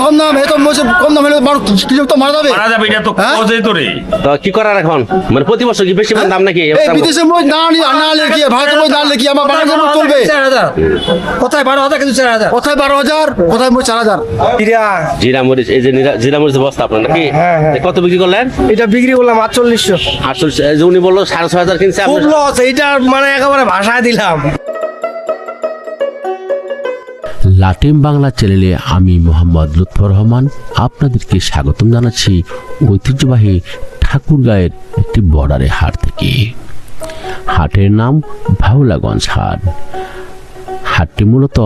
কম দাম এত কম দাম হলে কৃষক তো মারা যাবে। এটা তো খোঁজে তো রে। তো কি করার এখন, মানে প্রতি বছর কি বেশি দাম নাকি? এই বিদেশে মরিচ না আনলে কি, ভারতের মরিচ না আনলে কি আমার বাংলাদেশের মরিচ চলবে? 4,000 কোথায় 12,000 কিন্তু 4,000 কোথায় 12,000 কোথায় মরিচ 4,000। জিরা মরিচ, এই যে জিরা মরিচের বস্তা আপনার নাকি? কত বিক্রি করলেন? এটা বিক্রি করলাম 4800। 48, এই যে উনি বললো 6,500 কিনছে, খুব লস, এইটা মানে একেবারে ভাষায় দিলাম। লাটিম বাংলা চ্যানেলে আমি মোহাম্মদ লুৎফর রহমান আপনাদেরকে স্বাগতম জানাচ্ছি ঐতিহ্যবাহী ঠাকুরগাঁয়ের একটি বর্ডারে হাট থেকে। হাটের নাম ভাওলাগঞ্জ হাট। হাটটি মূলত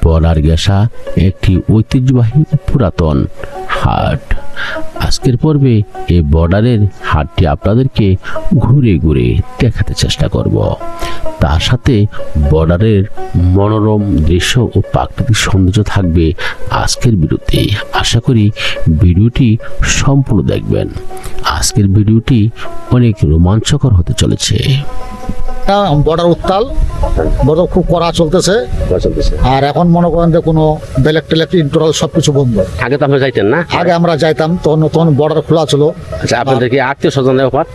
বর্ডার ঘেঁষা একটি ঐতিহ্যবাহী পুরাতন হাট। আজকের পর্বে এই বর্ডারের হাটটি আপনাদেরকে ঘুরে ঘুরে দেখাতে চেষ্টা করব। তার সাথে বর্ডারের মনোরম দৃশ্য ও প্রাকৃতিক সৌন্দর্য থাকবে আজকের ভিডিওতে। আশা করি ভিডিওটি সম্পূর্ণ দেখবেন। আজকের ভিডিওটি অনেক রোমাঞ্চকর হতে চলেছে। বর্ডার উত্তাল, বর্ডার খুব কড়া চলতেছে। আর এখন মনে করেন যে কোনো বেলেক টেলেক ইন্টারনাল সবকিছু বন্ধ। আগে তো আপনি যাইতেন না? আগে আমরা যাইতাম, তখন বর্ডার খোলা ছিল। আচ্ছা, আপনাদের কি আত্মীয় স্বজনের ব্যাপার?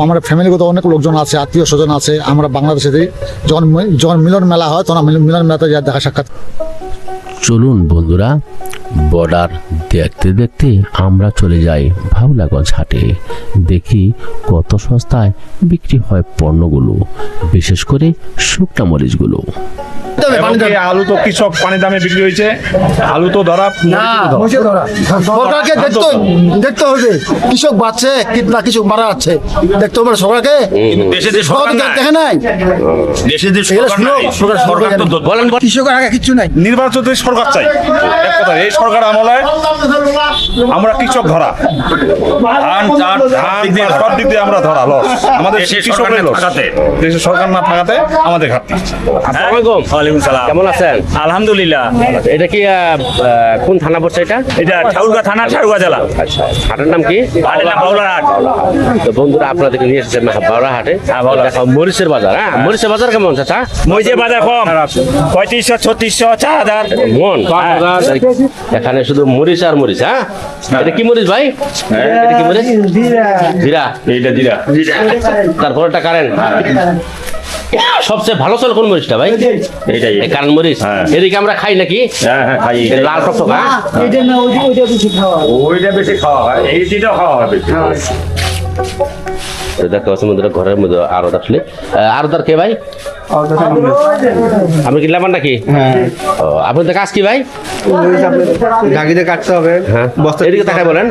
আমার ফ্যামিলিগত অনেক লোকজন আছে, আত্মীয় স্বজন আছে। আমরা বাংলাদেশেতেই যখন মিলন মেলা হয় তখন মিলন মেলাতে যা দেখা সাক্ষাৎ। চলুন বন্ধুরা, বর্ডার দেখতে দেখতে আমরা চলে যাই ভাওলাগঞ্জ হাটে। দেখি কত সস্তায় বিক্রি হয় পণ্যগুলো, বিশেষ করে শুকনা মরিচগুলো। আলু তো কৃষক পানি দামে বিক্রি হয়েছে, আলু তো ধরা সরকারকে দেখতে হবে কৃষক বাঁচছে কিংবা কৃষক মারা যাচ্ছে, দেখতে হবে সরকারকে। দেশে যে সরকার নাই, দেখে নাই দেশে যে সরকার তো বলেন কৃষকের আগে কিচ্ছু নাই। নির্বাচিত সরকার চাই। এক কথা, এই সরকার আমলে আমরা কৃষক ধরা, ধান চাল সব দিক দিয়ে আমরা ধরা লস। আমাদের কৃষকের লস, দেশের সরকার না থাকাতে আমাদের ঘাটতি। আসসালামু আলাইকুম। ওয়ালাইকুম সালাম। কেমন আছেন? আলহামদুলিল্লাহ। এটা কি কোন থানা পড়ছে এটা? এটা ঠাকুরগাঁ থানা, ঠাকুরগাঁ জেলা। আচ্ছা, হাটের নাম কি? বাউলার হাট। তো বন্ধুরা, আপনাদেরকে নিয়ে এসেছে বাউলা হাটে। দেখো মরিচের বাজার। হ্যাঁ, মরিচের বাজার কেমন চাচা? মরিচের বাজার কম, 3500, 3600, 4000 মন। এখানে শুধু মরিচ আর মরিচ। হ্যাঁ, এটা কি মরিচ ভাই? এটা কি মরিচ? জিরা। এইটা জিরা। তারপরটা কারেন্ট। সবচেয়ে ভালো চলে কোন মরিচটা ভাই? এইটাই এই কারেন্ট মরিচ। এদিকে আমরা খাই নাকি? হ্যাঁ খাই। লাল টক। হ্যাঁ, ওইটা বেশি খাওয়া হয়, এইটাও খাওয়া হয় বেশি। দেখতে পাচ্ছি বন্ধুরা, ঘরের মধ্যে আরো আসলে আরো কে ভাই? আপনি কি লেবার নাকি? ও, আপনাদের কাজ কি ভাই? ঢাকিতে কাটতে হবে, হ্যাঁ, বস্তা এদিকে তাকাই বলেন।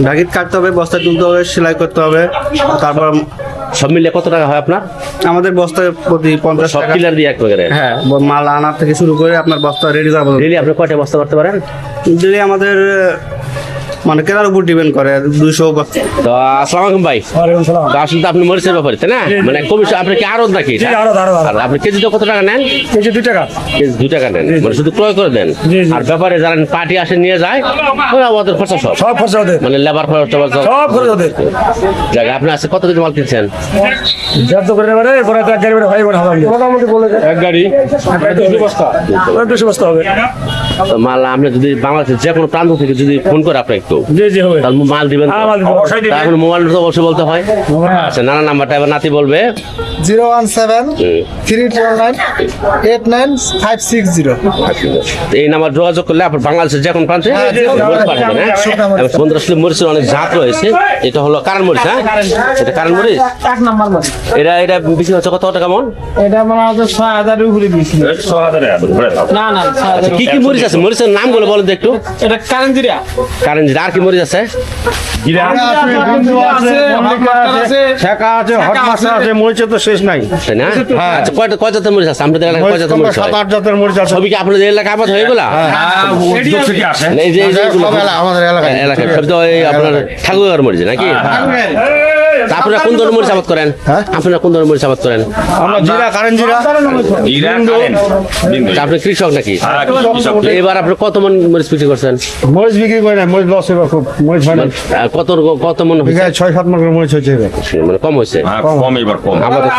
ঢাকিতে কাটতে হবে, বস্তা তুলতে হবে, সেলাই করতে হবে। তারপর সব মিলিয়ে কত টাকা হয় আপনার? আমাদের বস্তায় প্রতি 50 সব টাকা। কিলার দিয়ে এক করে? হ্যাঁ, মাল আনার থেকে শুরু করে আপনার বস্তা রেডি করা পর্যন্ত। ডেলি আপনি কয়টা বস্তা করতে পারেন? যদি আমাদের মানে কেনার উপর ডিপেন্ড করে 200 বস্তা। তো আসসালামু আলাইকুম ভাই। তো আসলে তো আপনি মরিচের ব্যাপারে, তাই না? মানে কমিশন আপনি কি আড়ত নাকি? আর আপনি কেজিতে কত টাকা নেন? কেজি 2 টাকা। কেজি 2 টাকা নেন, মানে শুধু ক্রয় করে দেন। আর ব্যাপারে যারা পার্টি আসে নিয়ে যায়, ওরা ওদের খরচা সব খরচা ওদের, মানে লেবার খরচ সব খরচ ওদের। জায়গা আপনি আজকে কত কেজি মাল কিনছেন? যত করে নেবে পরে এক গাড়ি হয় মোটামুটি বলে এক গাড়ি 200 বস্তা, 200 বস্তা হবে। তো মাল আপনি যদি বাংলাদেশের যে কোনো প্রান্ত থেকে যদি ফোন করে আপনি একটু, জি হবে, তাহলে মাল দিবেন। অবশ্যই দিবেন। এখন মোবাইল তো অবশ্যই বলতে হয়। আচ্ছা, নানা নাম্বারটা এবার নাতি বলবে। 017-389-89560। এই নাম্বার যোগাযোগ করলে আপনার বাংলাদেশের যে কোনো প্রান্তে বলতে পারবেন। বন্ধুরা, আসলে মরিচের অনেক জাত রয়েছে। এটা হলো কারণ মরিচ। হ্যাঁ, এটা কারণ মরিচ। 1 নাম্বার মরিচ। এটা বিক্রি হচ্ছে কত টাকা মন? এটা মানে 6000 এর উপরে বিক্রি। 6000 না 6000। কি কি মরিচ আছে? মরিচের নাম গুলো বলেন তো একটু। এটা কারেন্ট জিরা। কারণ আর কি মরিচ আছে? জিরা আছে, ছেকা আছে, হট মাছ আছে, মরিচের তো শেষ নাই। তাই না? আচ্ছা, কয় জাতের মরিচ আছে? আমাদের এলাকায় কয় জাতের মরিচ হয়? 7-8 জাতের মরিচ আছে। সবই কি আপনাদের এলাকায় আবাদ হয়ে গেল? আসে এই যে এইগুলো আমাদের এলাকায় সব তো ওই আপনার ঠাকুরগাঁওয়ের মরিচ নাকি? তা আপনারা কোন ধরনের মরিচ আবাদ করেন? আপনারা কোন ধরনের মরিচ আবাদ করেন? আমরা জিরা, কারেন্ট জিরা, জিরা কারেন্ট। তা আপনি কৃষক নাকি? কৃষক। এবার আপনি কত মন মরিচ বিক্রি করছেন? মরিচ বিক্রি করে না, মরিচ লস এবার খুব, মরিচ হয় না। কত মন হয়েছে? 6-7 মন করে মরিচ হয়েছে এবার। মানে কম হয়েছে? কম, এবার কম, আমাদের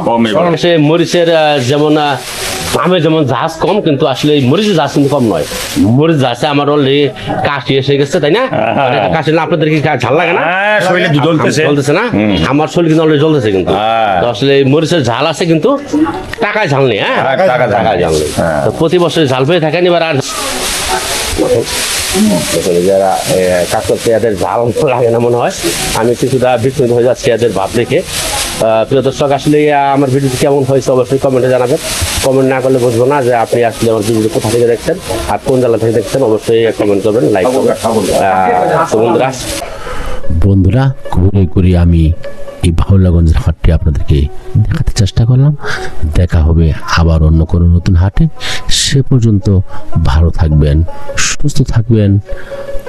কম এবার। সে মরিচের যেমন আমে যেমন জাহাজ কম, কিন্তু আসলে এই মরিচের জাহাজ কিন্তু কম নয়। মরিচ জাহাজে আমার অলরেডি কাশি এসে গেছে, তাই না? মানে কাশি না, আপনাদের কি ঝাল লাগে না? হ্যাঁ, শরীরে জ্বলতেছে। জ্বলতেছে না? আমার শরীর কিন্তু অলরেডি জ্বলতেছে কিন্তু। তো আসলে এই মরিচের ঝাল আছে, কিন্তু টাকায় ঝাল নেই। হ্যাঁ, টাকায় ঝাল নেই। তো প্রতি বছর ঝাল পেয়ে থাকেন। এবার আর যারা কাঁকড়া এদের ঝাল লাগে না মনে হয়। আমি কিছুটা বিস্মিত হয়ে যাচ্ছি এদের ভাব দেখে। প্রিয় দর্শক, আসলে আমার ভিডিওটি কেমন হয়েছে অবশ্যই কমেন্টে জানাবেন। কমেন্ট না করলে বুঝবো না যে আপনি আসলে আমার ভিডিও কোথা থেকে দেখছেন আর কোন জেলা থেকে দেখছেন। অবশ্যই কমেন্ট করবেন, লাইক করবেন। তো বন্ধুরা, ঘুরে ঘুরে আমি এই বাহুল্লাগঞ্জের হাটটি আপনাদেরকে দেখাতে চেষ্টা করলাম। দেখা হবে আবার অন্য কোনো নতুন হাটে। সে পর্যন্ত ভালো থাকবেন, সুস্থ থাকবেন।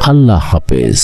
আল্লাহ হাফেজ।